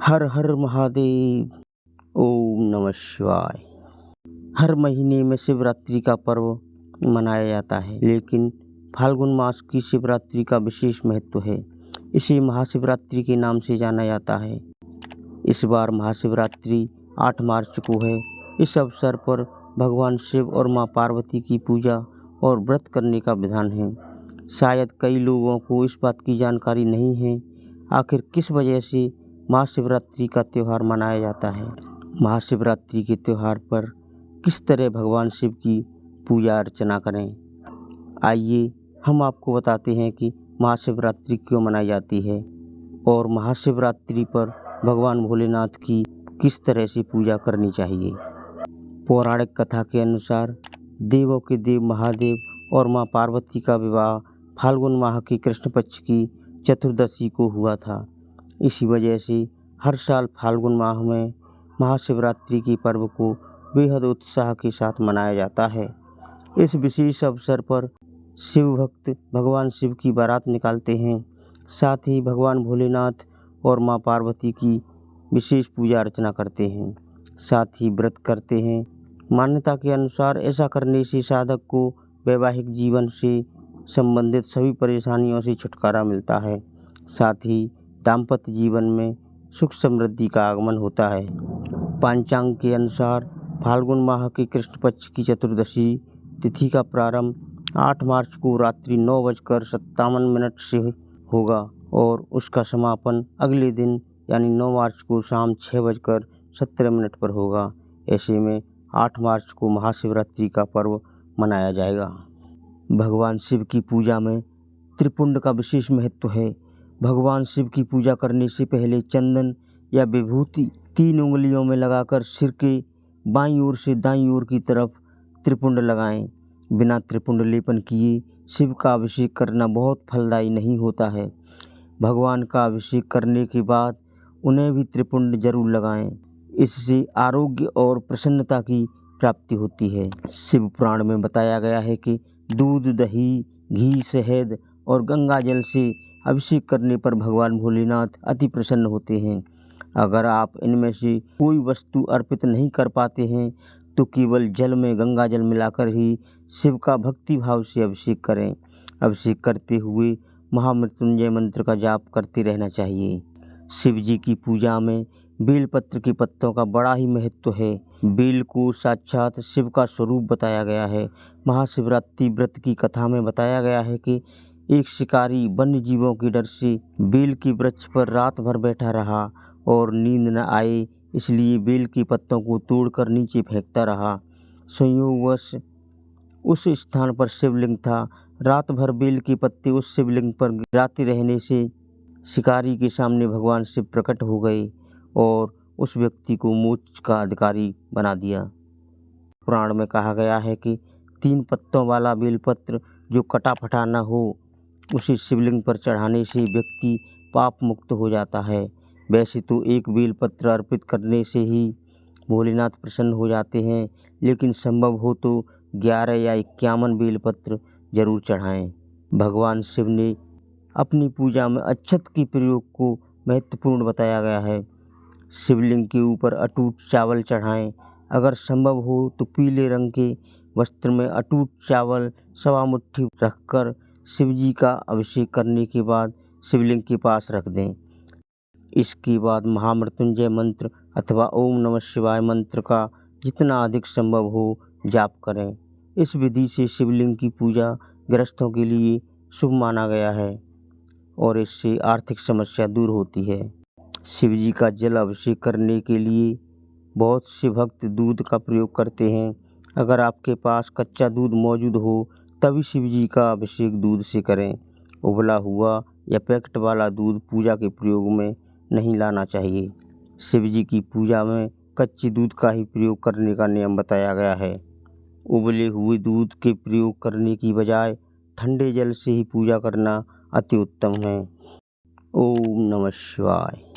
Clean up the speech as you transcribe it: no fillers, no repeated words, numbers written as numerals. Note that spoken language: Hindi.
हर हर महादेव। ओम नमः शिवाय। हर महीने में शिवरात्रि का पर्व मनाया जाता है, लेकिन फाल्गुन मास की शिवरात्रि का विशेष महत्व है। इसे महाशिवरात्रि के नाम से जाना जाता है। इस बार महाशिवरात्रि 8 मार्च को है। इस अवसर पर भगवान शिव और मां पार्वती की पूजा और व्रत करने का विधान है। शायद कई लोगों को इस बात की जानकारी नहीं है, आखिर किस वजह से महाशिवरात्रि का त्यौहार मनाया जाता है। महाशिवरात्रि के त्यौहार पर किस तरह भगवान शिव की पूजा अर्चना करें, आइए हम आपको बताते हैं कि महाशिवरात्रि क्यों मनाई जाती है और महाशिवरात्रि पर भगवान भोलेनाथ की किस तरह से पूजा करनी चाहिए। पौराणिक कथा के अनुसार देवों के देव महादेव और मां पार्वती का विवाह फाल्गुन माह के कृष्ण पक्ष की चतुर्दशी को हुआ था। इसी वजह से हर साल फाल्गुन माह में महाशिवरात्रि के पर्व को बेहद उत्साह के साथ मनाया जाता है। इस विशेष अवसर पर शिव भक्त भगवान शिव की बारात निकालते हैं, साथ ही भगवान भोलेनाथ और मां पार्वती की विशेष पूजा अर्चना करते हैं, साथ ही व्रत करते हैं। मान्यता के अनुसार ऐसा करने से साधक को वैवाहिक जीवन से संबंधित सभी परेशानियों से छुटकारा मिलता है, साथ ही दाम्पत्य जीवन में सुख समृद्धि का आगमन होता है। पंचांग के अनुसार फाल्गुन माह के कृष्ण पक्ष की चतुर्दशी तिथि का प्रारंभ 8 मार्च को रात्रि 9:57 से होगा और उसका समापन अगले दिन यानी 9 मार्च को शाम 6:17 पर होगा। ऐसे में 8 मार्च को महाशिवरात्रि का पर्व मनाया जाएगा। भगवान शिव की पूजा में त्रिपुंड का विशेष महत्व है। भगवान शिव की पूजा करने से पहले चंदन या विभूति 3 उंगलियों में लगाकर सिर के बाईं ओर से दाईं ओर की तरफ त्रिपुंड लगाएं। बिना त्रिपुंड लेपन किए शिव का अभिषेक करना बहुत फलदायी नहीं होता है। भगवान का अभिषेक करने के बाद उन्हें भी त्रिपुंड जरूर लगाएं। इससे आरोग्य और प्रसन्नता की प्राप्ति होती है। शिव पुराण में बताया गया है कि दूध, दही, घी, शहद और गंगा जल से अभिषेक करने पर भगवान भोलेनाथ अति प्रसन्न होते हैं। अगर आप इनमें से कोई वस्तु अर्पित नहीं कर पाते हैं तो केवल जल में गंगा जल मिलाकर ही शिव का भक्ति भाव से अभिषेक करें। अभिषेक करते हुए महामृत्युंजय मंत्र का जाप करते रहना चाहिए। शिव जी की पूजा में बेलपत्र के पत्तों का बड़ा ही महत्व है। बेल को साक्षात शिव का स्वरूप बताया गया है। महाशिवरात्रि व्रत की कथा में बताया गया है कि एक शिकारी वन्य जीवों के डर से बेल के वृक्ष पर रात भर बैठा रहा और नींद न आए, इसलिए बेल के पत्तों को तोड़कर नीचे फेंकता रहा। संयोगवश उस स्थान पर शिवलिंग था। रात भर बेल के पत्ते उस शिवलिंग पर गिराते रहने से शिकारी के सामने भगवान शिव प्रकट हो गए और उस व्यक्ति को मोक्ष का अधिकारी बना दिया। पुराण में कहा गया है कि 3 पत्तों वाला बेलपत्र जो कटा फटा न हो, उसे शिवलिंग पर चढ़ाने से व्यक्ति पाप मुक्त हो जाता है। वैसे तो एक बेलपत्र अर्पित करने से ही भोलेनाथ प्रसन्न हो जाते हैं, लेकिन संभव हो तो 11 या 51 बेलपत्र जरूर चढ़ाएं। भगवान शिव ने अपनी पूजा में अक्षत के प्रयोग को महत्वपूर्ण बताया गया है। शिवलिंग के ऊपर अटूट चावल चढ़ाएं। अगर संभव हो तो पीले रंग के वस्त्र में अटूट चावल 1.25 मुट्ठी रखकर शिव जी का अभिषेक करने के बाद शिवलिंग के पास रख दें। इसके बाद महामृत्युंजय मंत्र अथवा ओम नमः शिवाय मंत्र का जितना अधिक संभव हो जाप करें। इस विधि से शिवलिंग की पूजा गृहस्थों के लिए शुभ माना गया है और इससे आर्थिक समस्या दूर होती है। शिव जी का जल अभिषेक करने के लिए बहुत से भक्त दूध का प्रयोग करते हैं। अगर आपके पास कच्चा दूध मौजूद हो तभी शिव जी का अभिषेक दूध से करें। उबला हुआ या पैकेट वाला दूध पूजा के प्रयोग में नहीं लाना चाहिए। शिव जी की पूजा में कच्चे दूध का ही प्रयोग करने का नियम बताया गया है। उबले हुए दूध के प्रयोग करने की बजाय ठंडे जल से ही पूजा करना अति उत्तम है। ओम नमः शिवाय।